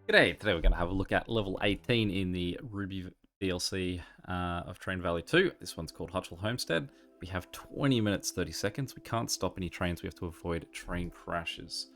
G'day, today we're going to have a look at level 18 in the Ruby DLC of Train Valley 2. This one's called Hutchell Homestead. We have 20 minutes, 30 seconds. We can't stop any trains. We have to avoid train crashes.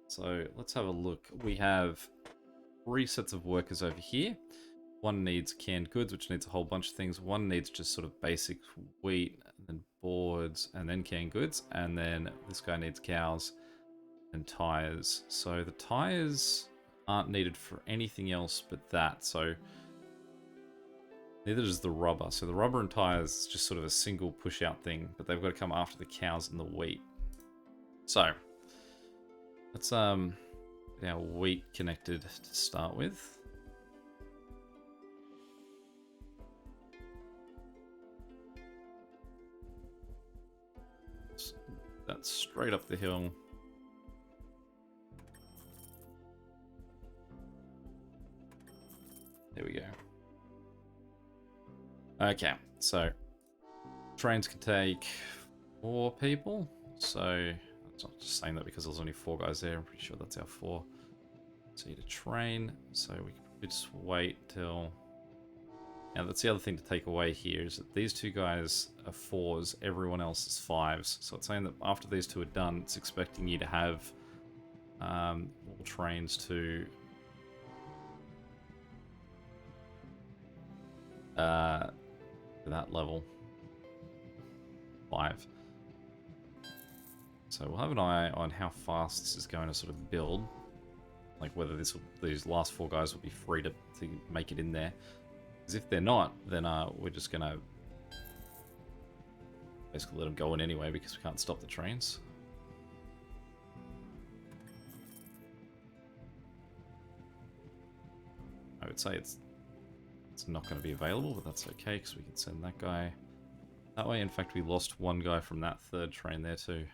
So let's have a look. We have 3 sets of workers over here. One needs canned goods, which needs a whole bunch of things. One needs just sort of basic wheat, and then boards, and then canned goods. And then this guy needs cows and tires. So the tires aren't needed for anything else but that, so neither does the rubber. So the rubber and tires is just sort of a single push out thing, but they've got to come after the cows and the wheat. So let's get our wheat connected to start with. That's straight up the hill. There we go. Okay, so trains can take 4 people. So it's not just saying that because there's only 4 guys there. I'm pretty sure that's our 4. So you need a train. So we could just wait till. Now that's the other thing to take away here is that these 2 guys are 4s. Everyone else is 5s. So it's saying that after these 2 are done, it's expecting you to have all trains to. That level 5. So we'll have an eye on how fast this is going to sort of build, like whether these last 4 guys will be free to make it in there. Because if they're not, then we're just gonna basically let them go in anyway because we can't stop the trains. I would say it's not going to be available, but that's okay because we can send that guy that way. In fact, we lost 1 guy from that 3rd train there too.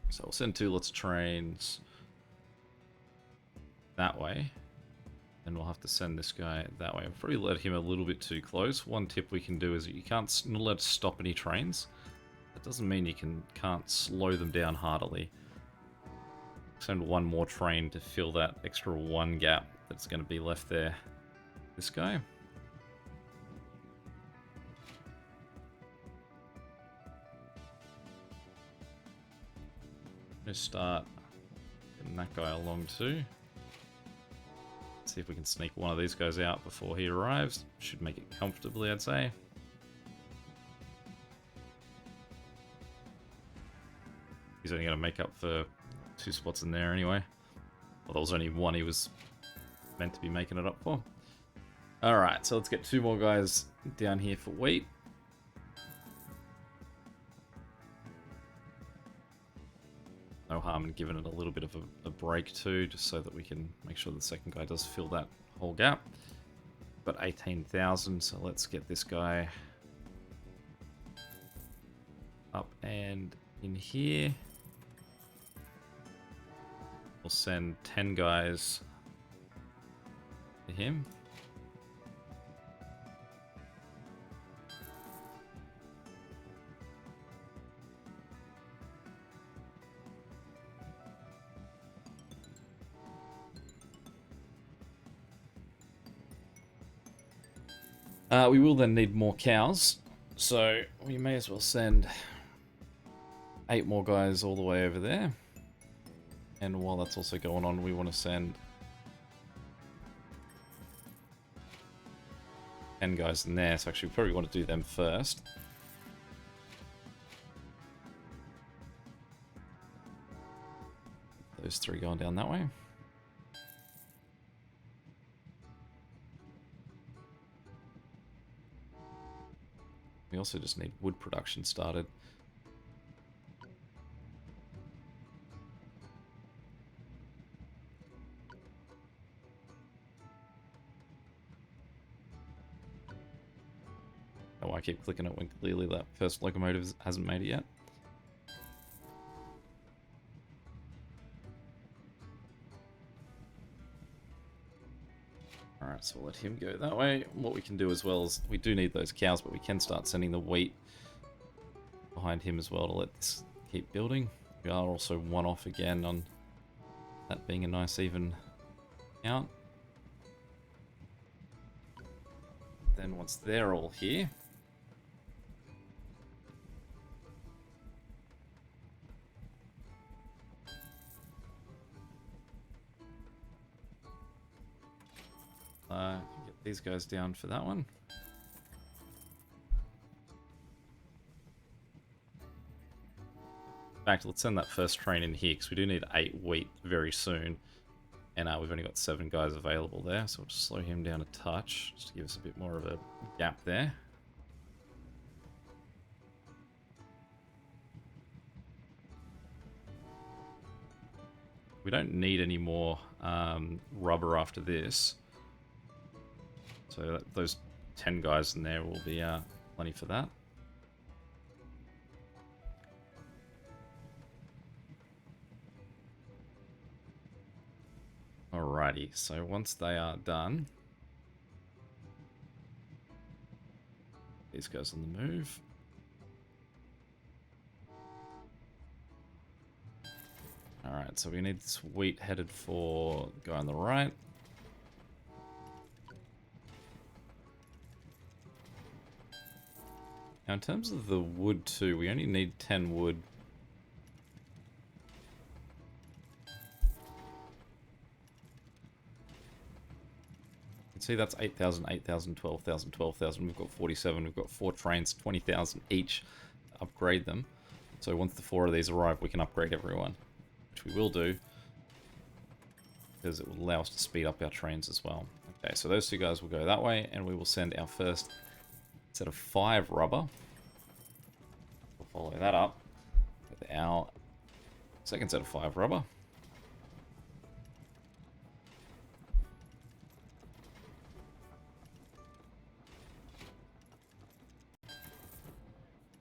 So we'll send 2 lots of trains that way. Then we'll have to send this guy that way. I've probably let him a little bit too close. One tip we can do is that you can't not allowed to stop any trains. That doesn't mean you can't slow them down heartily. Send 1 more train to fill that extra 1 gap that's going to be left there. This guy. Let's start getting that guy along too. See if we can sneak one of these guys out before he arrives. Should make it comfortably, I'd say. He's only going to make up for 2 spots in there anyway. Well, there was only 1 he was meant to be making it up for. Alright, so let's get 2 more guys down here for wheat. No harm in giving it a little bit of a break too, just so that we can make sure the second guy does fill that whole gap. But 18,000, so let's get this guy up and in here. We'll send 10 guys to him. We will then need more cows, so we may as well send 8 more guys all the way over there. And while that's also going on, we want to send 10 guys in there. So actually, we probably want to do them first. Those 3 going down that way. We also just need wood production started. Oh, I keep clicking it when clearly that first locomotive hasn't made it yet. Alright, so we'll let him go that way. What we can do as well is, we do need those cows, but we can start sending the wheat behind him as well to let this keep building. We are also one off again on that being a nice even count. Then once they're all here, get these guys down for that one. In fact, let's send that first train in here because we do need 8 wheat very soon. And we've only got 7 guys available there, so we'll just slow him down a touch, just to give us a bit more of a gap there. We don't need any more rubber after this. So those 10 guys in there will be plenty for that. Alrighty, so once they are done, these guys on the move. Alright, so we need this wheat headed for the guy on the right. Now in terms of the wood too, we only need 10 wood. See, that's 8,000, 8,000, 12,000, 12,000. We've got 47. We've got 4 trains, 20,000 each. Upgrade them. So once the 4 of these arrive, we can upgrade everyone, which we will do, because it will allow us to speed up our trains as well. Okay, so those 2 guys will go that way, and we will send our first set of 5 rubber. We'll follow that up with our second set of 5 rubber.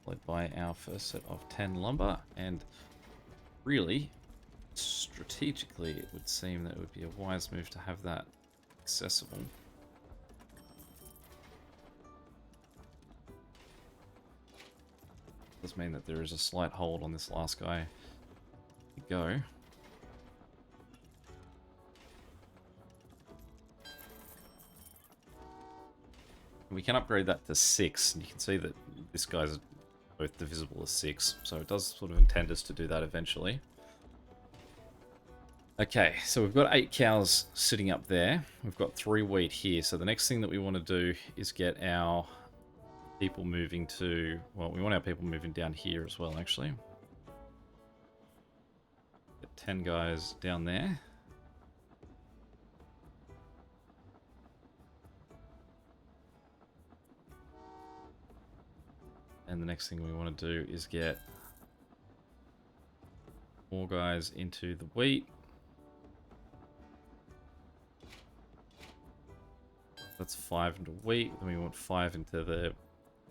Followed by our first set of 10 lumber, and really, strategically, it would seem that it would be a wise move to have that accessible. Does mean that there is a slight hold on this last guy to go. We can upgrade that to 6, and you can see that this guy's both divisible as 6, so it does sort of intend us to do that eventually. Okay, so we've got 8 cows sitting up there. We've got 3 wheat here, so the next thing that we want to do is get our people moving to... Well, we want our people moving down here as well, actually. Get 10 guys down there. And the next thing we want to do is get more guys into the wheat. That's 5 into wheat. Then we want 5 into the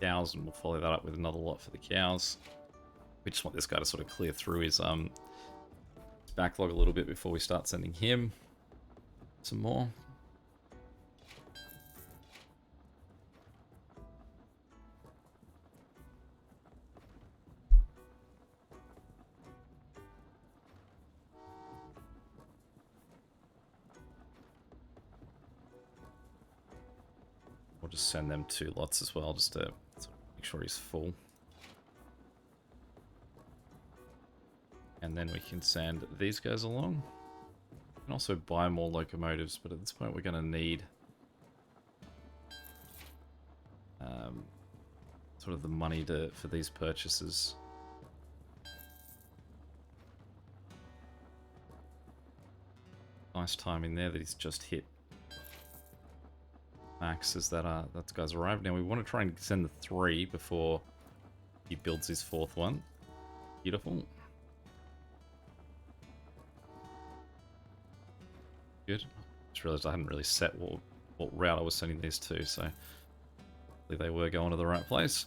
cows, and we'll follow that up with another lot for the cows. We just want this guy to sort of clear through his backlog a little bit before we start sending him some more. We'll just send them 2 lots as well, just to make sure he's full. And then we can send these guys along. We can also buy more locomotives, but at this point we're going to need sort of the money for these purchases. Nice timing there that he's just hit max as that guy's arrived. Now we want to try and send the 3 before he builds his 4th one. Beautiful. Good. Just realized I hadn't really set what route I was sending these to, so hopefully they were going to the right place.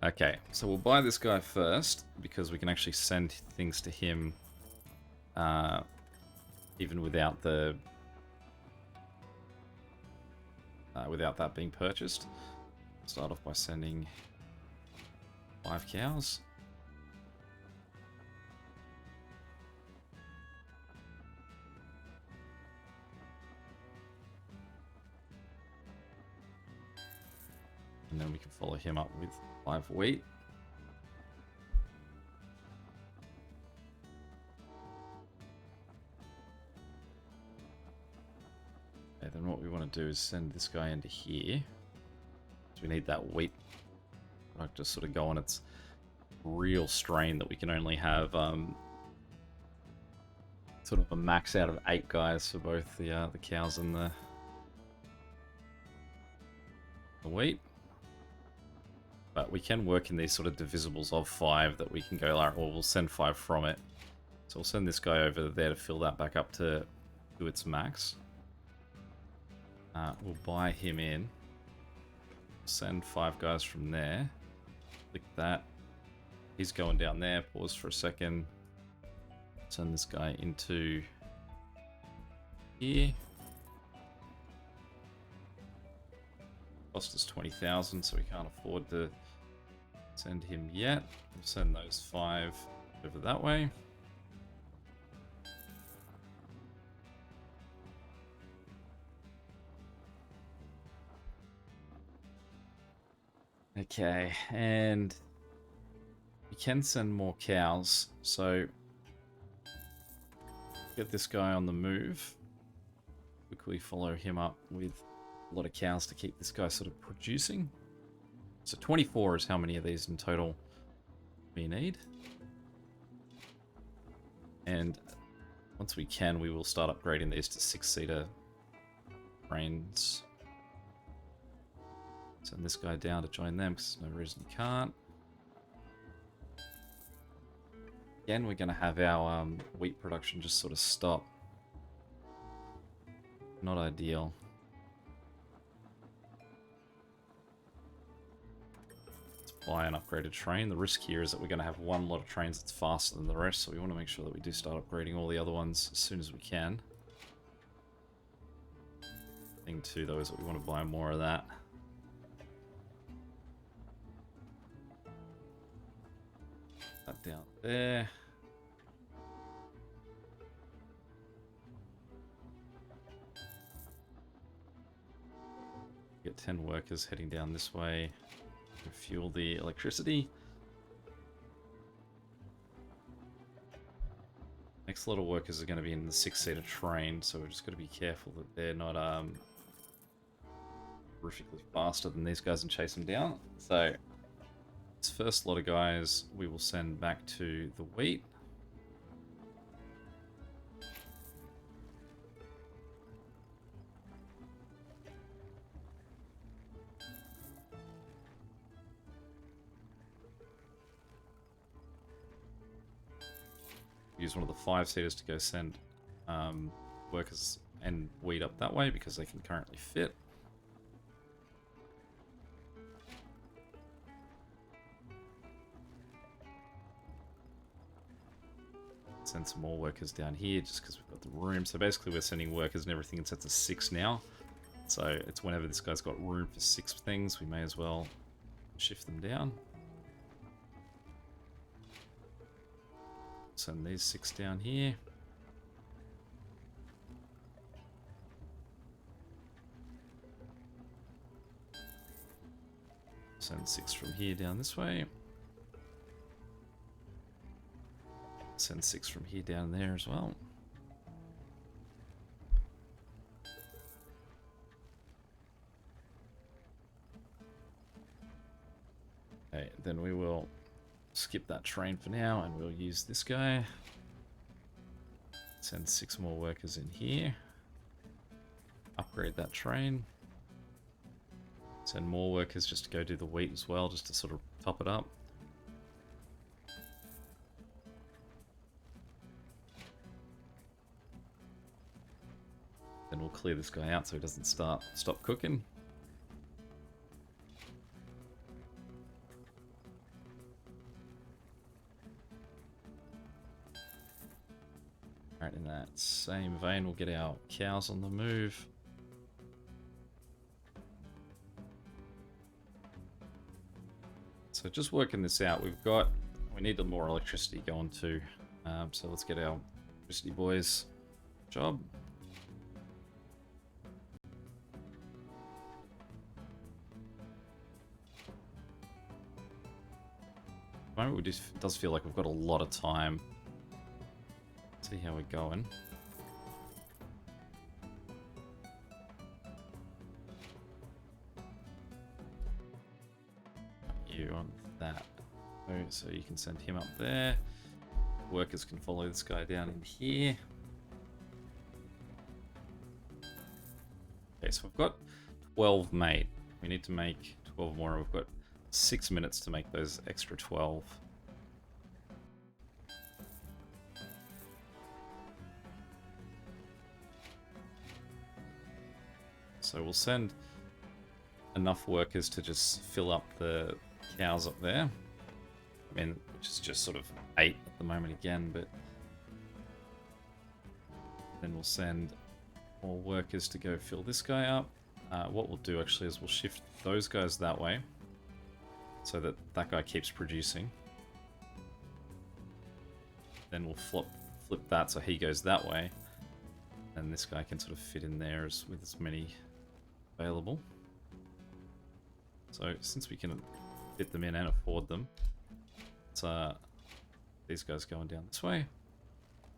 Okay, so we'll buy this guy first because we can actually send things to him even without the without that being purchased. Start off by sending 5 cows. And then we can follow him up with 5 wheat. Okay, then what we want to do is send this guy into here. So we need that wheat product to sort of go on its real strain that we can only have sort of a max out of 8 guys for both the cows and the wheat. But we can work in these sort of divisibles of 5 that we can go, like, well, we'll send 5 from it. So we'll send this guy over there to fill that back up to its max. We'll buy him in. Send 5 guys from there. Click that. He's going down there. Pause for a second. Send this guy into here. Cost us 20,000, so we can't afford to send him yet. We'll send those 5 over that way. Okay, and we can send more cows, so get this guy on the move. Quickly follow him up with a lot of cows to keep this guy sort of producing. So 24 is how many of these in total we need. And once we can, we will start upgrading these to 6-seater trains. Send this guy down to join them because there's no reason you can't. Again, we're going to have our wheat production just sort of stop. Not ideal. Let's buy an upgraded train. The risk here is that we're going to have one lot of trains that's faster than the rest, so we want to make sure that we do start upgrading all the other ones as soon as we can. Thing too, though, is that we want to buy more of that. That down there. Get 10 workers heading down this way to fuel the electricity. Next lot of workers are going to be in the 6-seater train, so we've just got to be careful that they're not horrifically faster than these guys and chase them down. So this first lot of guys we will send back to the wheat. Use one of the 5-seaters to go send workers and wheat up that way because they can currently fit. Send some more workers down here just because we've got the room. So basically we're sending workers and everything in sets of 6 now. So it's whenever this guy's got room for 6 things, we may as well shift them down. Send these 6 down here. Send 6 from here down this way. Send 6 from here down there as well. Okay, then we will skip that train for now and we'll use this guy. Send 6 more workers in here. Upgrade that train. Send more workers just to go do the wheat as well, just to sort of top it up. Then we'll clear this guy out so he doesn't stop cooking. Alright, in that same vein, we'll get our cows on the move. so just working this out, we need more electricity going too. So let's get our electricity boys job. At the moment, it does feel like we've got a lot of time. See how we're going. You on that. So you can send him up there. Workers can follow this guy down in here. Okay, so we've got 12 made. We need to make 12 more. We've got 6 minutes to make those extra 12. So we'll send enough workers to just fill up the cows up there. I mean, which is just sort of 8 at the moment again, but then we'll send more workers to go fill this guy up. What we'll do actually is we'll shift those guys that way so that that guy keeps producing. Then we'll flip that so he goes that way, and this guy can sort of fit in there with as many available. So since we can fit them in and afford them, it's these guys going down this way,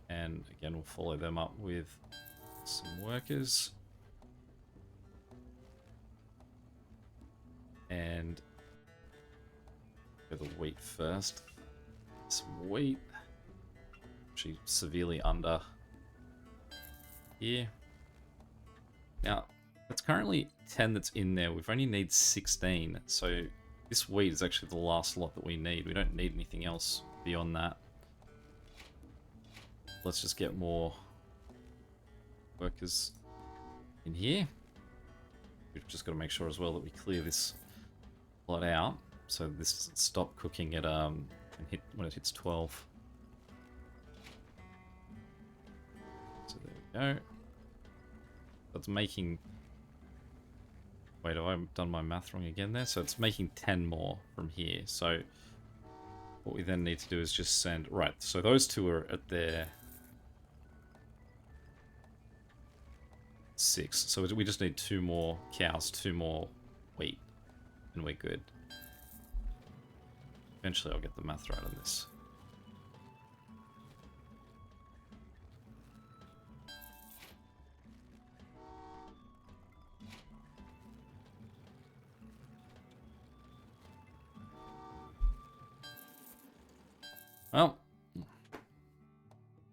and again we'll follow them up with some workers, and go the wheat first. Some wheat, actually severely under here. Now it's currently 10 that's in there. We've only need 16, so this wheat is actually the last lot that we need. We don't need anything else beyond that. Let's just get more workers in here. We've just got to make sure as well that we clear this lot out so this doesn't stop cooking at when it hits 12. So there we go. That's making... Wait, have I done my math wrong again there? So it's making 10 more from here. So what we then need to do is just send... Right, so those two are at their 6. So we just need 2 more cows, 2 more wheat, and we're good. Eventually I'll get the math right on this. Well,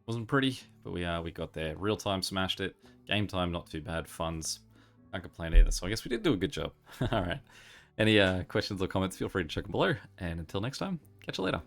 wasn't pretty, but we got there. Real time smashed it. Game time not too bad. Funds, can't complain either. So I guess we did do a good job. All right. Any questions or comments? Feel free to check them below. And until next time, catch you later.